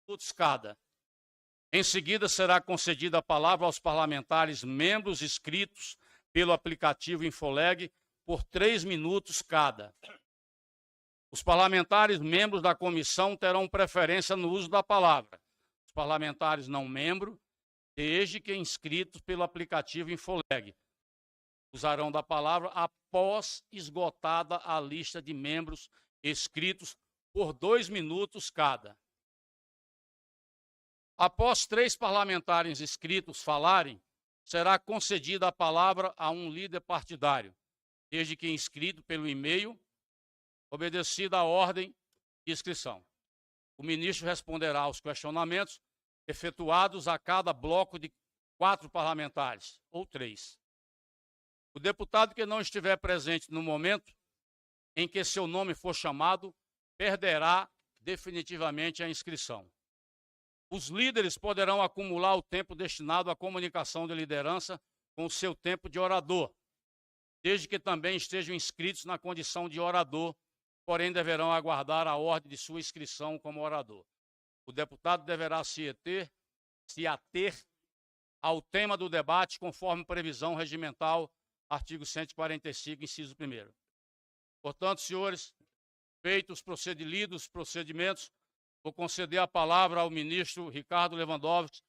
minutos cada. Em seguida, será concedida a palavra aos parlamentares membros inscritos pelo aplicativo Infoleg por 3 minutos cada. Os parlamentares membros da comissão terão preferência no uso da palavra. Os parlamentares não membros, desde que inscritos pelo aplicativo Infoleg, usarão da palavra após esgotada a lista de membros inscritos por 2 minutos cada. Após 3 parlamentares inscritos falarem, será concedida a palavra a um líder partidário, desde que inscrito pelo e-mail, obedecida a ordem de inscrição. O ministro responderá aos questionamentos efetuados a cada bloco de 4 parlamentares, ou 3. O deputado que não estiver presente no momento em que seu nome for chamado, perderá definitivamente a inscrição. Os líderes poderão acumular o tempo destinado à comunicação de liderança com o seu tempo de orador, desde que também estejam inscritos na condição de orador, porém deverão aguardar a ordem de sua inscrição como orador. O deputado deverá se ater ao tema do debate, conforme previsão regimental, artigo 145, inciso 1º. Portanto, senhores, feitos os procedimentos, vou conceder a palavra ao ministro Ricardo Lewandowski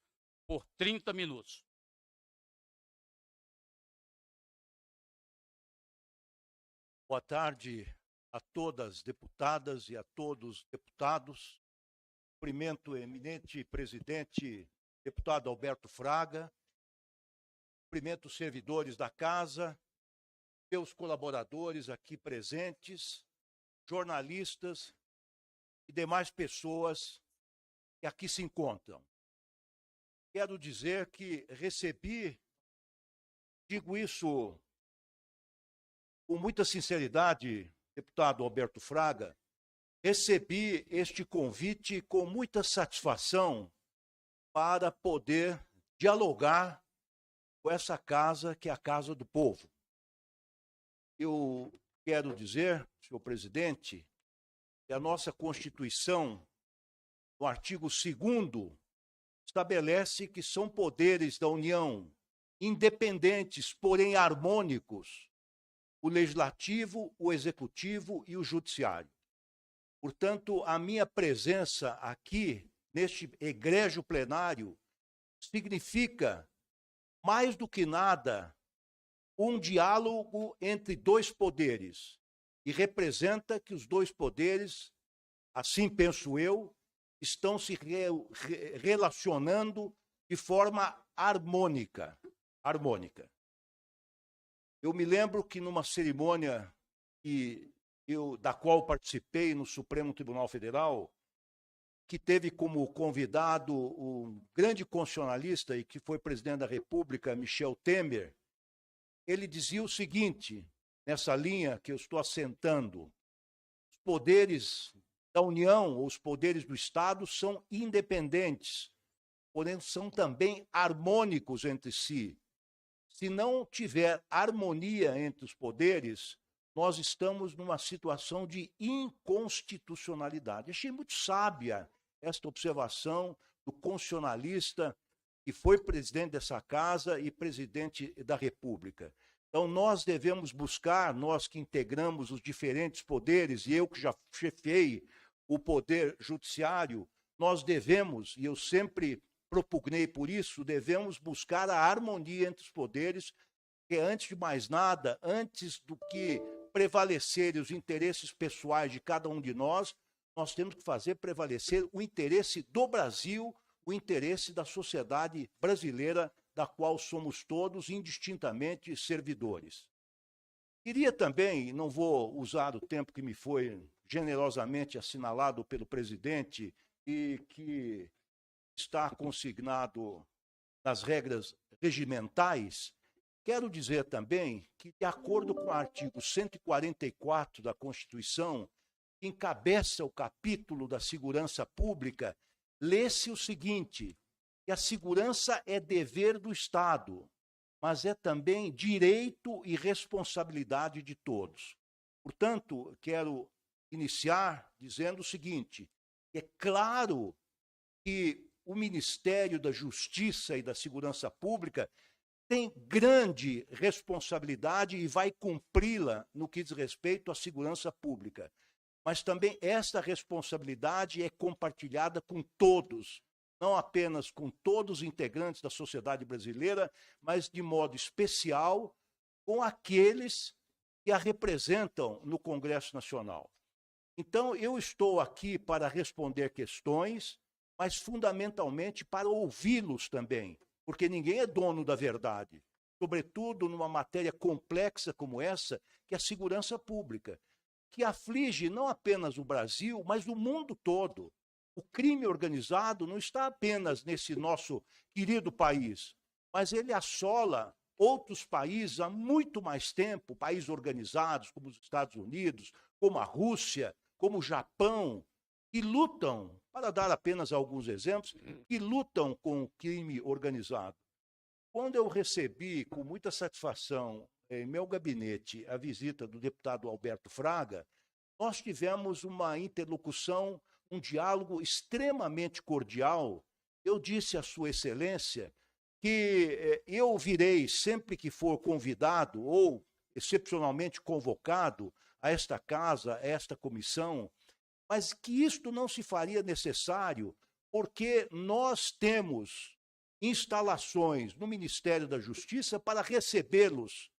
por 30 minutos. Boa tarde a todas deputadas e a todos deputados. Cumprimento o eminente presidente, deputado Alberto Fraga. Cumprimento os servidores da casa, meus colaboradores aqui presentes, jornalistas e demais pessoas que aqui se encontram. Quero dizer que digo isso com muita sinceridade, deputado Alberto Fraga, recebi este convite com muita satisfação para poder dialogar com essa casa que é a Casa do Povo. Eu quero dizer, senhor presidente, que a nossa Constituição, no artigo 2º, estabelece que são poderes da União independentes, porém harmônicos, o Legislativo, o Executivo e o Judiciário. Portanto, a minha presença aqui, neste egrégio plenário, significa, mais do que nada, um diálogo entre 2 poderes, e representa que os 2 poderes, assim penso eu, estão se relacionando de forma harmônica. Eu me lembro que numa cerimônia da qual participei no Supremo Tribunal Federal, que teve como convidado um grande constitucionalista e que foi presidente da República, Michel Temer, ele dizia o seguinte, nessa linha que eu estou assentando: os poderes da União, ou os poderes do Estado, são independentes, porém são também harmônicos entre si. Se não tiver harmonia entre os poderes, nós estamos numa situação de inconstitucionalidade. Achei muito sábia esta observação do constitucionalista que foi presidente dessa casa e presidente da República. Então, nós devemos buscar, nós que integramos os diferentes poderes, e eu que já chefiei o Poder Judiciário, nós devemos, e eu sempre propugnei por isso, devemos buscar a harmonia entre os poderes, que antes de mais nada, antes do que prevalecerem os interesses pessoais de cada um de nós temos que fazer prevalecer o interesse do Brasil, o interesse da sociedade brasileira, da qual somos todos indistintamente servidores. Queria também, não vou usar o tempo que me foi generosamente assinalado pelo presidente e que está consignado nas regras regimentais, quero dizer também que, de acordo com o artigo 144 da Constituição, que encabeça o capítulo da segurança pública, lê-se o seguinte: que a segurança é dever do Estado, mas é também direito e responsabilidade de todos. Portanto, quero iniciar dizendo o seguinte: é claro que o Ministério da Justiça e da Segurança Pública tem grande responsabilidade e vai cumpri-la no que diz respeito à segurança pública. Mas também essa responsabilidade é compartilhada com todos, não apenas com todos os integrantes da sociedade brasileira, mas de modo especial com aqueles que a representam no Congresso Nacional. Então, eu estou aqui para responder questões, mas fundamentalmente para ouvi-los também, porque ninguém é dono da verdade, sobretudo numa matéria complexa como essa, que é a segurança pública, que aflige não apenas o Brasil, mas o mundo todo. O crime organizado não está apenas nesse nosso querido país, mas ele assola outros países há muito mais tempo, países organizados como os Estados Unidos, como a Rússia, como o Japão, que lutam, para dar apenas alguns exemplos, que lutam com o crime organizado. Quando eu recebi com muita satisfação em meu gabinete a visita do deputado Alberto Fraga, nós tivemos uma interlocução, um diálogo extremamente cordial. Eu disse à Sua Excelência que eu virei sempre que for convidado ou excepcionalmente convocado a esta casa, a esta comissão, mas que isto não se faria necessário porque nós temos instalações no Ministério da Justiça para recebê-los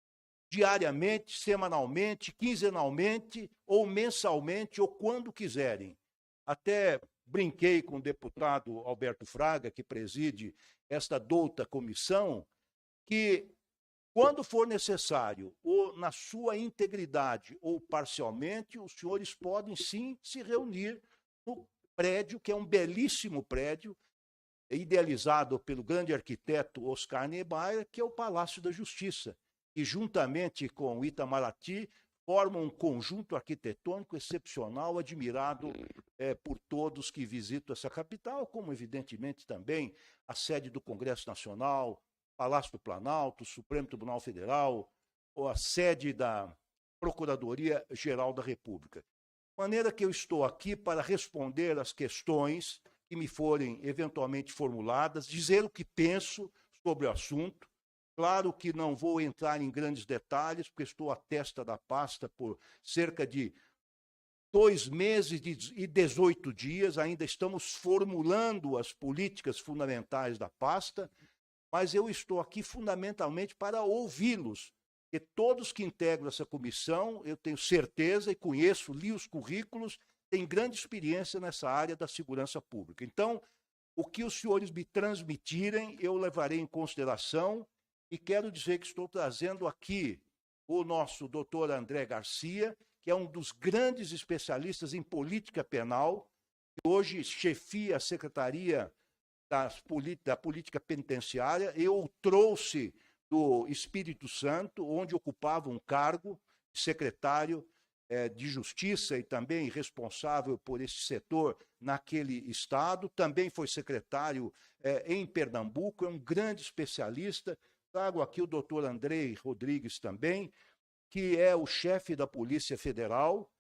diariamente, semanalmente, quinzenalmente ou mensalmente ou quando quiserem. Até brinquei com o deputado Alberto Fraga, que preside esta douta comissão, que quando for necessário, ou na sua integridade ou parcialmente, os senhores podem sim se reunir no prédio, que é um belíssimo prédio, idealizado pelo grande arquiteto Oscar Niemeyer, que é o Palácio da Justiça, e juntamente com o Itamaraty formam um conjunto arquitetônico excepcional, admirado por todos que visitam essa capital, como evidentemente também a sede do Congresso Nacional, Palácio do Planalto, Supremo Tribunal Federal, ou a sede da Procuradoria-Geral da República. De maneira que eu estou aqui para responder às questões que me forem eventualmente formuladas, dizer o que penso sobre o assunto. Claro que não vou entrar em grandes detalhes, porque estou à testa da pasta por cerca de 2 meses e 18 dias, ainda estamos formulando as políticas fundamentais da pasta, mas eu estou aqui fundamentalmente para ouvi-los, porque todos que integram essa comissão, eu tenho certeza e conheço, li os currículos, têm grande experiência nessa área da segurança pública. Então, o que os senhores me transmitirem, eu levarei em consideração. E quero dizer que estou trazendo aqui o nosso doutor André Garcia, que é um dos grandes especialistas em política penal, que hoje chefia a Secretaria da Política Penitenciária. Eu o trouxe do Espírito Santo, onde ocupava um cargo de secretário de Justiça e também responsável por esse setor naquele estado. Também foi secretário em Pernambuco, é um grande especialista. Trago aqui o doutor Andrei Rodrigues também, que é o chefe da Polícia Federal,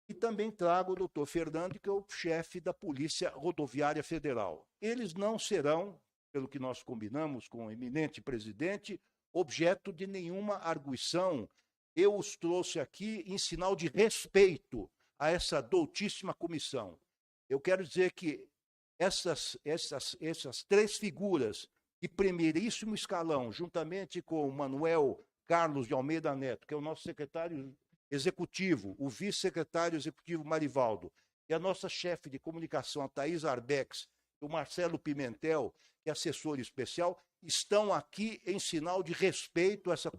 e também trago o doutor Fernando, que é o chefe da Polícia Rodoviária Federal. Eles não serão, pelo que nós combinamos com o eminente presidente, objeto de nenhuma arguição. Eu os trouxe aqui em sinal de respeito a essa doutíssima comissão. Eu quero dizer que essas 3 figuras de primeiríssimo escalão, juntamente com o Manuel Carlos de Almeida Neto, que é o nosso secretário executivo, o vice-secretário executivo Marivaldo, e a nossa chefe de comunicação, a Thaís Arbex, e o Marcelo Pimentel, que é assessor especial, estão aqui em sinal de respeito a essa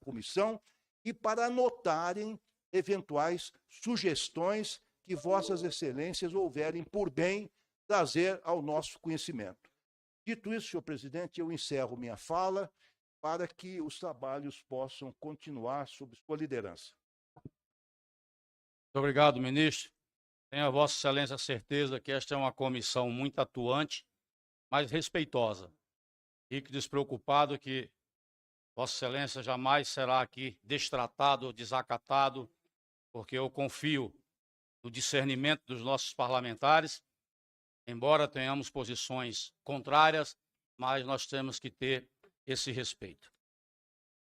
comissão e para anotarem eventuais sugestões que vossas excelências houverem por bem trazer ao nosso conhecimento. Dito isso, senhor presidente, eu encerro minha fala para que os trabalhos possam continuar sob sua liderança. Muito obrigado, ministro. Tenho a vossa excelência certeza que esta é uma comissão muito atuante, mas respeitosa. Fique despreocupado que vossa excelência jamais será aqui destratado ou desacatado, porque eu confio no discernimento dos nossos parlamentares embora tenhamos posições contrárias, mas nós temos que ter esse respeito.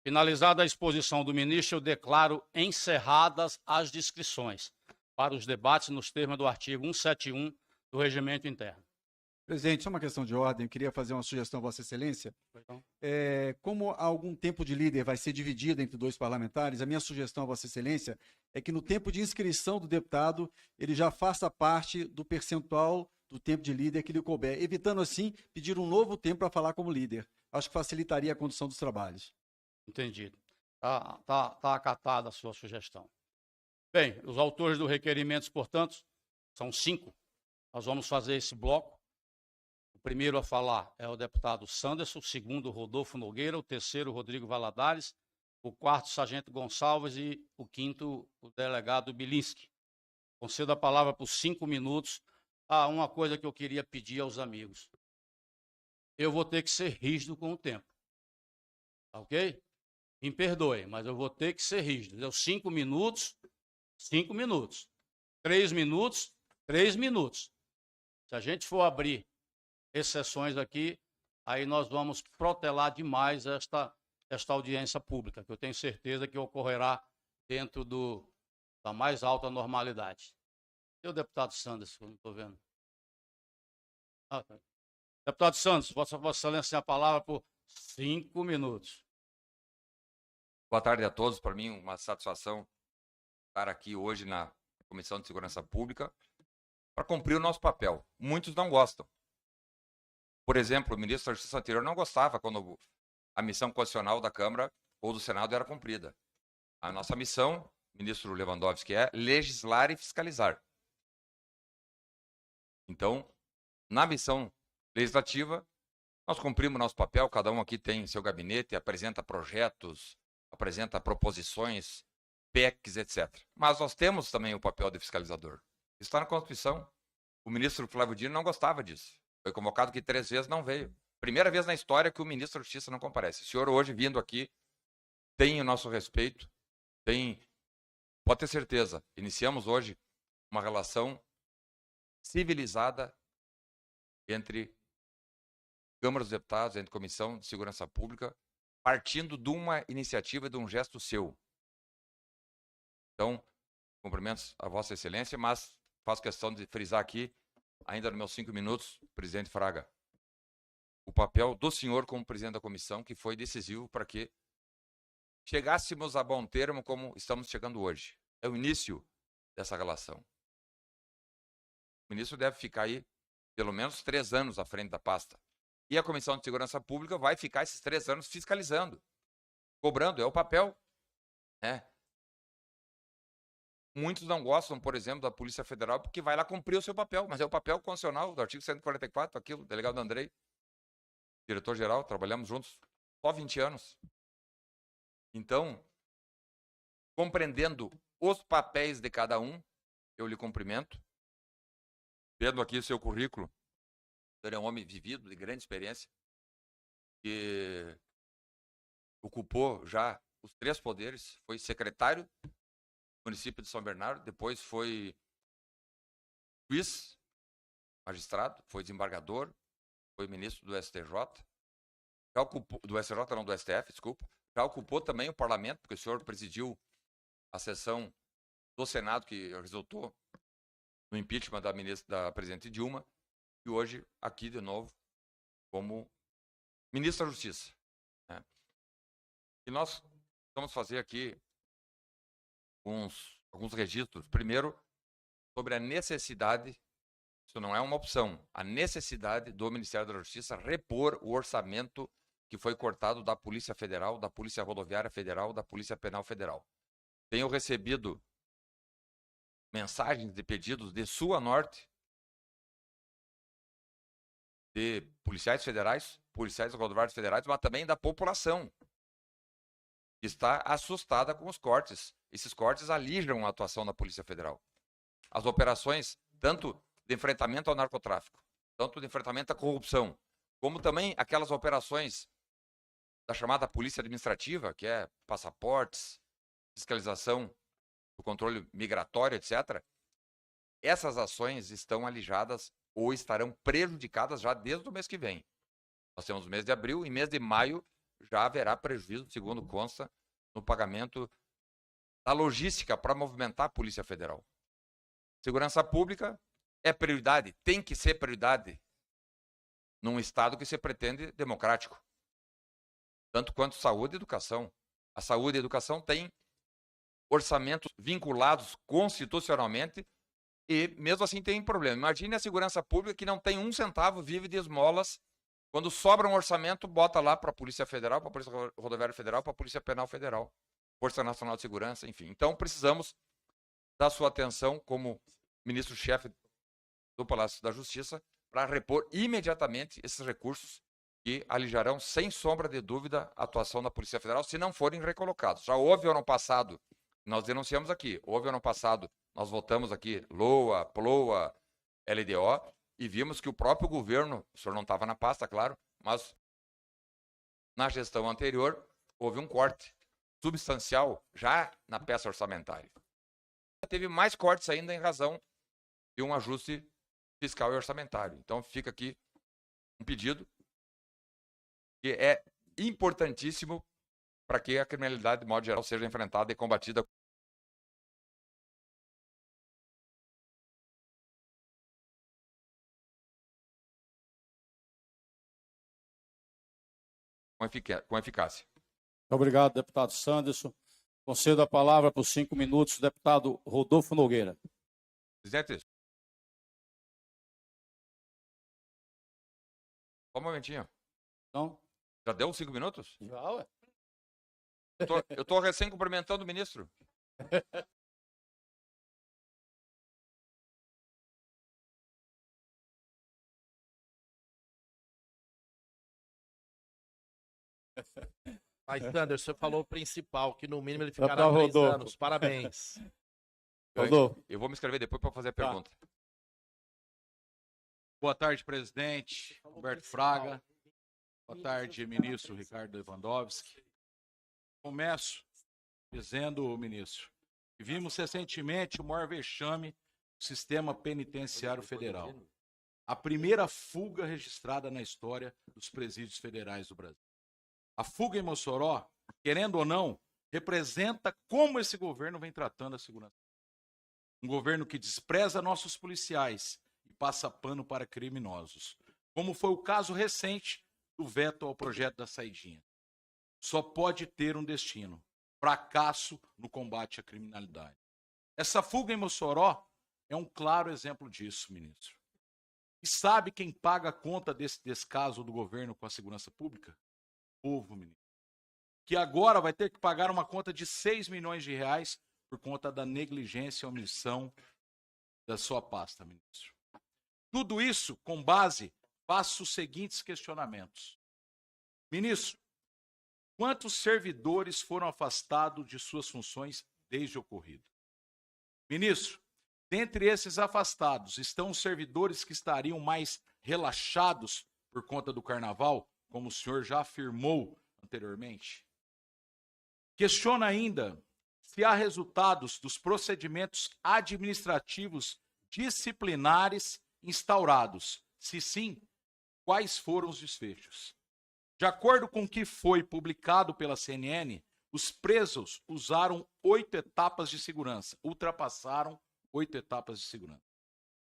Finalizada a exposição do ministro, eu declaro encerradas as inscrições para os debates nos termos do artigo 171 do Regimento Interno. Presidente, só uma questão de ordem, eu queria fazer uma sugestão a Vossa Excelência. Como há algum tempo de líder vai ser dividido entre 2 parlamentares, a minha sugestão a Vossa Excelência é que no tempo de inscrição do deputado, ele já faça parte do percentual do tempo de líder que lhe couber, evitando assim pedir um novo tempo para falar como líder. Acho que facilitaria a condução dos trabalhos. Entendido. Tá acatada a sua sugestão. Bem, os autores do requerimento, portanto, são 5. Nós vamos fazer esse bloco. O primeiro a falar é o deputado Sanderson, o segundo, Rodolfo Nogueira, o terceiro, Rodrigo Valadares, o quarto, Sargento Gonçalves e o quinto, o delegado Bilinski. Concedo a palavra por 5 minutos. Uma coisa que eu queria pedir aos amigos. Eu vou ter que ser rígido com o tempo. Ok? Me perdoe, mas eu vou ter que ser rígido. Deu 5 minutos, 5 minutos. 3 minutos, 3 minutos. Se a gente for abrir exceções aqui, aí nós vamos protelar demais esta audiência pública, que eu tenho certeza que ocorrerá dentro da mais alta normalidade. E o deputado Sanderson, eu não estou vendo. Tá. Deputado Sanderson, Vossa Excelência tem a palavra por 5 minutos. Boa tarde a todos. Para mim, uma satisfação estar aqui hoje na Comissão de Segurança Pública para cumprir o nosso papel. Muitos não gostam. Por exemplo, o ministro da Justiça anterior não gostava quando a missão constitucional da Câmara ou do Senado era cumprida. A nossa missão, ministro Lewandowski, é legislar e fiscalizar. Então, na missão legislativa, nós cumprimos nosso papel, cada um aqui tem seu gabinete, apresenta projetos, apresenta proposições, PECs, etc. Mas nós temos também o papel de fiscalizador. Isso está na Constituição. O ministro Flávio Dino não gostava disso. Foi convocado que 3 vezes não veio. Primeira vez na história que o ministro da Justiça não comparece. O senhor hoje vindo aqui tem o nosso respeito, pode ter certeza, iniciamos hoje uma relação civilizada entre Câmara dos Deputados, entre Comissão de Segurança Pública, partindo de uma iniciativa, de um gesto seu. Então, cumprimentos a Vossa Excelência, mas faço questão de frisar aqui, ainda nos meus 5 minutos, presidente Fraga, o papel do senhor como presidente da comissão, que foi decisivo para que chegássemos a bom termo como estamos chegando hoje. É o início dessa relação. O ministro deve ficar aí pelo menos 3 anos à frente da pasta. E a Comissão de Segurança Pública vai ficar esses 3 anos fiscalizando, cobrando, é o papel. Muitos não gostam, por exemplo, da Polícia Federal porque vai lá cumprir o seu papel, mas é o papel constitucional do artigo 144, aquilo, delegado Andrei, diretor-geral, trabalhamos juntos só 20 anos. Então, compreendendo os papéis de cada um, eu lhe cumprimento. Vendo aqui o seu currículo, o senhor é um homem vivido, de grande experiência, que ocupou já os 3 poderes, foi secretário do município de São Bernardo, depois foi juiz, magistrado, foi desembargador, foi ministro do STJ, já ocupou, do STJ não, do STF, desculpa, já ocupou também o parlamento, porque o senhor presidiu a sessão do Senado que resultou no impeachment da presidente Dilma, e hoje aqui de novo como ministro da Justiça. E nós vamos fazer aqui alguns registros. Primeiro, sobre a necessidade, isso não é uma opção, a necessidade do Ministério da Justiça repor o orçamento que foi cortado da Polícia Federal, da Polícia Rodoviária Federal, da Polícia Penal Federal. Tenho recebido mensagens de pedidos de sul a norte, de policiais federais, policiais rodoviários federais, mas também da população, que está assustada com os cortes. Esses cortes alijam a atuação da Polícia Federal. As operações, tanto de enfrentamento ao narcotráfico, tanto de enfrentamento à corrupção, como também aquelas operações da chamada Polícia Administrativa, que é passaportes, fiscalização do controle migratório, etc. Essas ações estão alijadas ou estarão prejudicadas já desde o mês que vem. Nós temos o mês de abril e mês de maio já haverá prejuízo, segundo consta, no pagamento da logística para movimentar a Polícia Federal. Segurança Pública é prioridade, tem que ser prioridade num Estado que se pretende democrático. Tanto quanto saúde e educação. A saúde e a educação têm orçamentos vinculados constitucionalmente e, mesmo assim, tem problema. Imagine a segurança pública que não tem um centavo, vive de esmolas. Quando sobra um orçamento, bota lá para a Polícia Federal, para a Polícia Rodoviária Federal, para a Polícia Penal Federal, Força Nacional de Segurança, enfim. Então, precisamos da sua atenção como ministro-chefe do Palácio da Justiça para repor imediatamente esses recursos que alijarão, sem sombra de dúvida, a atuação da Polícia Federal, se não forem recolocados. Já houve ano passado, nós denunciamos aqui, houve ano passado, nós votamos aqui LOA, PLOA, LDO, e vimos que o próprio governo, o senhor não estava na pasta, claro, mas na gestão anterior houve um corte substancial já na peça orçamentária. Teve mais cortes ainda em razão de um ajuste fiscal e orçamentário. Então fica aqui um pedido que é importantíssimo para que a criminalidade, de modo geral, seja enfrentada e combatida. Com eficácia. Obrigado, deputado Sanderson. Concedo a palavra por 5 minutos, deputado Rodolfo Nogueira. Presidente, só um momentinho. Não? Já deu 5 minutos? Já, ué. Eu estou recém cumprimentando o ministro. Mas, Sanders, você falou o principal, que no mínimo ele ficará Tá, 3 Rodolfo. anos. Parabéns. Rodolfo. Eu vou me inscrever depois para fazer a pergunta. Boa tarde, presidente Roberto Fraga. Boa tarde, ministro Ricardo Lewandowski. Começo dizendo, ministro, que vimos recentemente o maior vexame do sistema penitenciário federal. A primeira fuga registrada na história dos presídios federais do Brasil. A fuga em Mossoró, querendo ou não, representa como esse governo vem tratando a segurança. Um governo que despreza nossos policiais e passa pano para criminosos, como foi o caso recente do veto ao projeto da saidinha. Só pode ter um destino: fracasso no combate à criminalidade. Essa fuga em Mossoró é um claro exemplo disso, ministro. E sabe quem paga a conta desse descaso do governo com a segurança pública? O povo, ministro. Que agora vai ter que pagar uma conta de 6 milhões de reais por conta da negligência e omissão da sua pasta, ministro. Tudo isso com base, faço os seguintes questionamentos. Ministro, quantos servidores foram afastados de suas funções desde o ocorrido? Ministro, dentre esses afastados, estão os servidores que estariam mais relaxados por conta do carnaval, como o senhor já afirmou anteriormente? Questiona ainda se há resultados dos procedimentos administrativos disciplinares instaurados. Se sim, quais foram os desfechos? De acordo com o que foi publicado pela CNN, os presos usaram 8 etapas de segurança, ultrapassaram 8 etapas de segurança.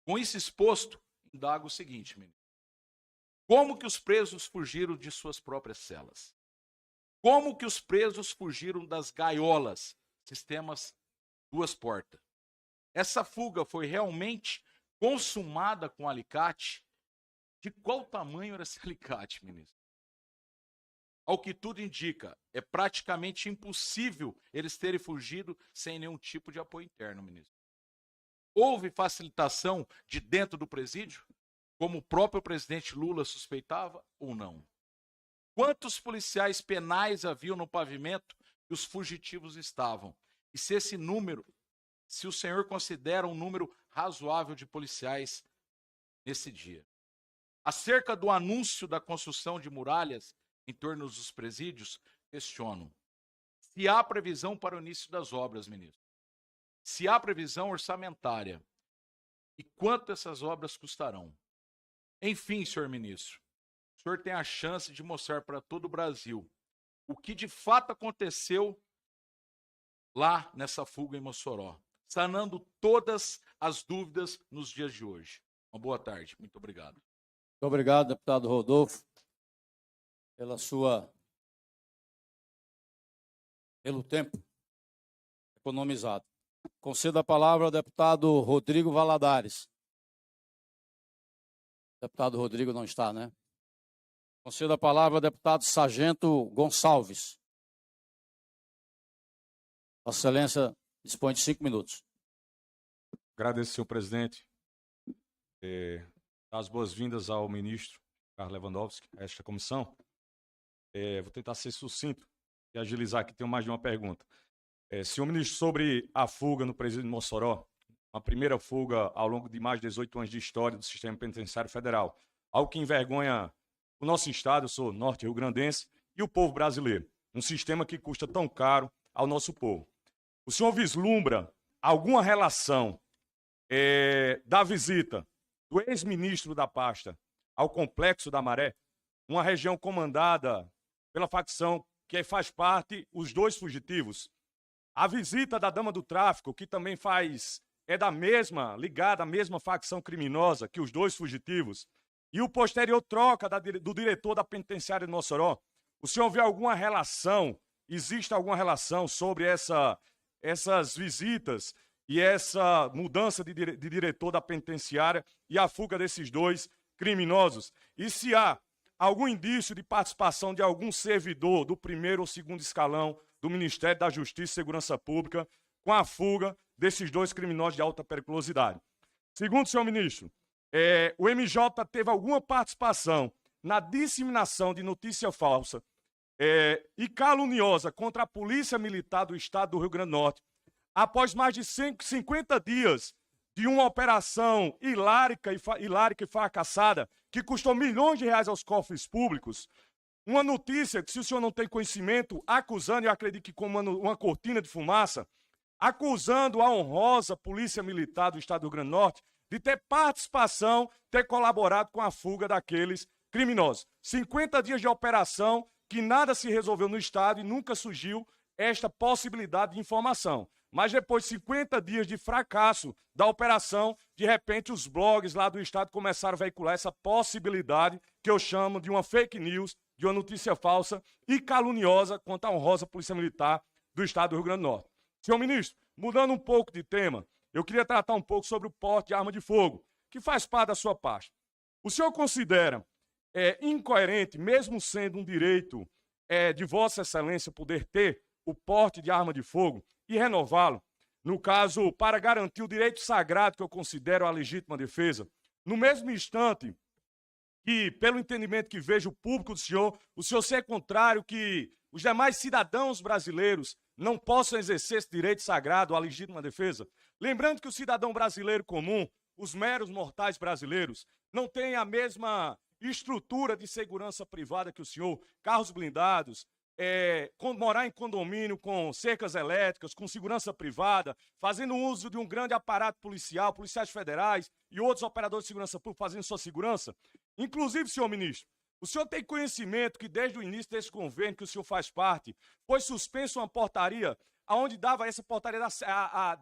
Com isso exposto, indago o seguinte, ministro. Como que os presos fugiram de suas próprias celas? Como que os presos fugiram das gaiolas, sistemas duas portas? Essa fuga foi realmente consumada com alicate? De qual tamanho era esse alicate, ministro? Ao que tudo indica, é praticamente impossível eles terem fugido sem nenhum tipo de apoio interno, ministro. Houve facilitação de dentro do presídio, como o próprio presidente Lula suspeitava, ou não? Quantos policiais penais haviam no pavimento que os fugitivos estavam? E se esse número, se o senhor considera um número razoável de policiais nesse dia? Acerca do anúncio da construção de muralhas em torno dos presídios, questiono. Se há previsão para o início das obras, ministro? Se há previsão orçamentária? E quanto essas obras custarão? Enfim, senhor ministro, o senhor tem a chance de mostrar para todo o Brasil o que de fato aconteceu lá nessa fuga em Mossoró, sanando todas as dúvidas nos dias de hoje. Uma boa tarde, muito obrigado. Muito obrigado, deputado Rodolfo, pelo tempo economizado. Concedo a palavra ao deputado Rodrigo Valadares. O deputado Rodrigo não está, né? Concedo a palavra ao deputado Sargento Gonçalves. Vossa Excelência dispõe de 5 minutos. Agradeço, senhor presidente. Dar as boas-vindas ao ministro Carlos Lewandowski, a esta comissão. Vou tentar ser sucinto e agilizar, que tenho mais de uma pergunta. Senhor ministro, sobre a fuga no presídio de Mossoró, a primeira fuga ao longo de mais de 18 anos de história do sistema penitenciário federal, algo que envergonha o nosso estado, eu sou norte-rio-grandense, e o povo brasileiro, um sistema que custa tão caro ao nosso povo. O senhor vislumbra alguma relação da visita do ex-ministro da pasta ao Complexo da Maré, uma região comandada pela facção que faz parte os dois fugitivos? A visita da dama do tráfico, que também ligada à mesma facção criminosa que os dois fugitivos, e o posterior troca do diretor da penitenciária de Mossoró, o senhor vê alguma relação, existe alguma relação sobre essas visitas e essa mudança de diretor da penitenciária e a fuga desses dois criminosos? E se há algum indício de participação de algum servidor do primeiro ou segundo escalão do Ministério da Justiça e Segurança Pública com a fuga desses dois criminosos de alta periculosidade? Segundo, senhor ministro, o MJ teve alguma participação na disseminação de notícia falsa e caluniosa contra a Polícia Militar do Estado do Rio Grande do Norte, após mais de 50 dias de uma operação hilárica e fracassada, que custou milhões de reais aos cofres públicos? Uma notícia que, se o senhor não tem conhecimento, acusando, eu acredito que como uma cortina de fumaça, acusando a honrosa Polícia Militar do Estado do Rio Grande do Norte de ter participação, ter colaborado com a fuga daqueles criminosos. 50 dias de operação, que nada se resolveu no Estado e nunca surgiu esta possibilidade de informação. Mas depois de 50 dias de fracasso da operação, de repente os blogs lá do Estado começaram a veicular essa possibilidade, que eu chamo de uma fake news, de uma notícia falsa e caluniosa contra a honrosa Polícia Militar do Estado do Rio Grande do Norte. Senhor ministro, mudando um pouco de tema, eu queria tratar um pouco sobre o porte de arma de fogo, que faz parte da sua pasta. O senhor considera incoerente, mesmo sendo um direito de Vossa Excelência poder ter o porte de arma de fogo e renová-lo, no caso, para garantir o direito sagrado que eu considero a legítima defesa, no mesmo instante que, pelo entendimento que vejo público do senhor, o senhor ser contrário que os demais cidadãos brasileiros não possam exercer esse direito sagrado à legítima defesa? Lembrando que o cidadão brasileiro comum, os meros mortais brasileiros, não têm a mesma estrutura de segurança privada que o senhor, carros blindados, morar em condomínio com cercas elétricas, com segurança privada, fazendo uso de um grande aparato policial, policiais federais e outros operadores de segurança pública fazendo sua segurança. Inclusive, senhor ministro, o senhor tem conhecimento que desde o início desse convênio que o senhor faz parte, foi suspensa uma portaria, onde essa portaria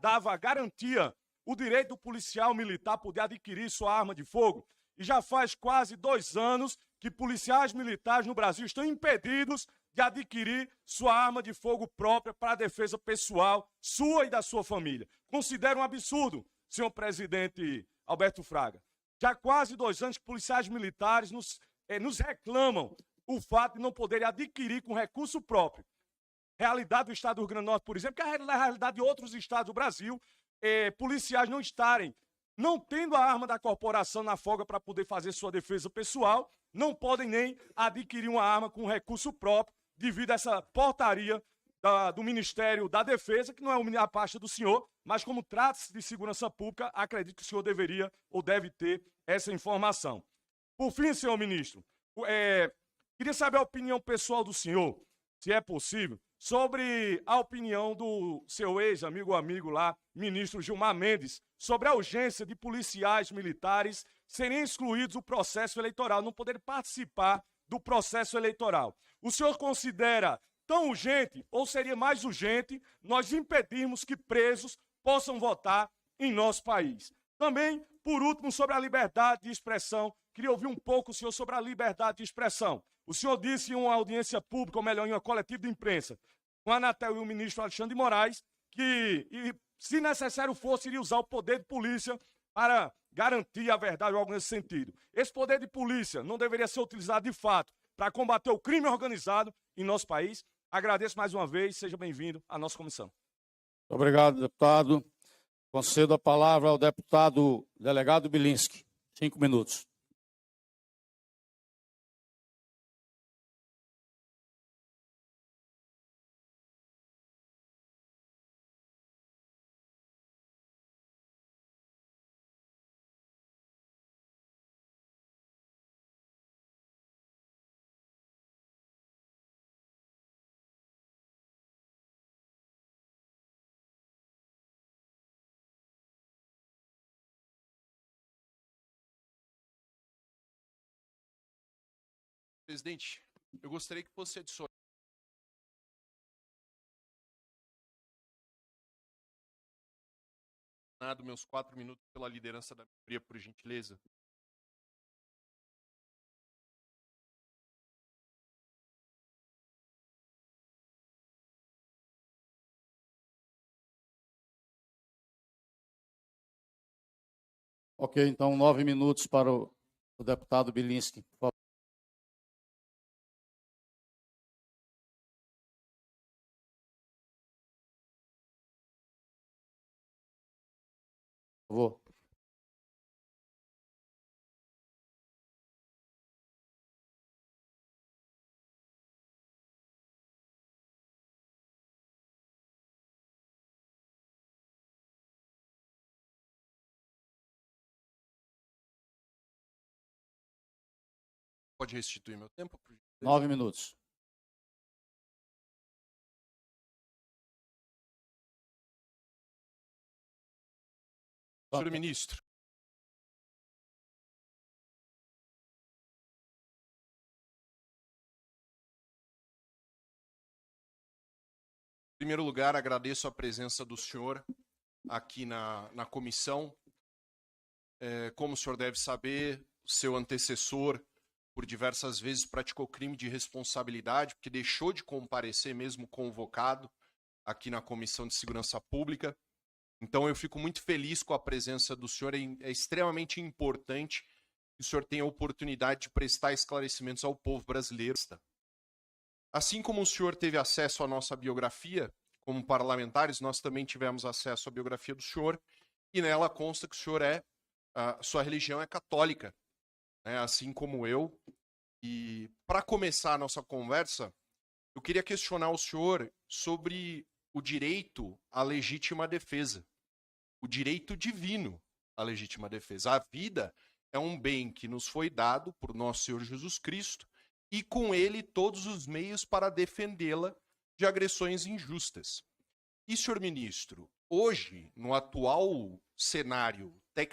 dava garantia o direito do policial militar poder adquirir sua arma de fogo? E já faz quase 2 anos que policiais militares no Brasil estão impedidos de adquirir sua arma de fogo própria para a defesa pessoal, sua e da sua família. Considero um absurdo, senhor presidente Alberto Fraga. Já há quase 2 anos que policiais militares nos reclamam o fato de não poderem adquirir com recurso próprio. Realidade do Estado do Rio Grande do Norte, por exemplo, que é a realidade de outros estados do Brasil, policiais não tendo a arma da corporação na folga para poder fazer sua defesa pessoal, não podem nem adquirir uma arma com recurso próprio, devido a essa portaria do Ministério da Defesa, que não é a pasta do senhor, mas como trata-se de segurança pública, acredito que o senhor deveria ou deve ter essa informação. Por fim, senhor ministro, queria saber a opinião pessoal do senhor, se é possível, sobre a opinião do seu ex-amigo lá, ministro Gilmar Mendes, sobre a urgência de policiais militares serem excluídos do processo eleitoral, não poderem participar do processo eleitoral. O senhor considera tão urgente, ou seria mais urgente, nós impedirmos que presos possam votar em nosso país? Também, por último, sobre a liberdade de expressão, queria ouvir um pouco o senhor sobre a liberdade de expressão. O senhor disse em uma audiência pública, ou melhor, em uma coletiva de imprensa, com a Anatel e o ministro Alexandre de Moraes, que, se necessário fosse, iria usar o poder de polícia para garantir a verdade ou algo nesse sentido. Esse poder de polícia não deveria ser utilizado de fato para combater o crime organizado em nosso país. Agradeço mais uma vez, seja bem-vindo à nossa comissão. Muito obrigado, deputado. Concedo a palavra ao deputado delegado Bilinski. 5 minutos. Presidente, eu gostaria que fosse adicionado meus 4 minutos pela liderança da maioria, por gentileza. Ok, então 9 minutos para o deputado Bilinski. Por favor. Por favor. Pode restituir meu tempo? Por gentileza? 9 minutos. Senhor ministro. Em primeiro lugar, agradeço a presença do senhor aqui na comissão. Como o senhor deve saber, seu antecessor, por diversas vezes, praticou crime de responsabilidade, porque deixou de comparecer, mesmo convocado, aqui na Comissão de Segurança Pública. Então, eu fico muito feliz com a presença do senhor. É extremamente importante que o senhor tenha a oportunidade de prestar esclarecimentos ao povo brasileiro. Assim como o senhor teve acesso à nossa biografia, como parlamentares, nós também tivemos acesso à biografia do senhor, e nela consta que o senhor sua religião é católica, né, assim como eu. E para começar a nossa conversa, eu queria questionar o senhor sobre o direito à legítima defesa, o direito divino à legítima defesa. A vida é um bem que nos foi dado por nosso Senhor Jesus Cristo e com ele todos os meios para defendê-la de agressões injustas. E, senhor ministro, hoje, no atual cenário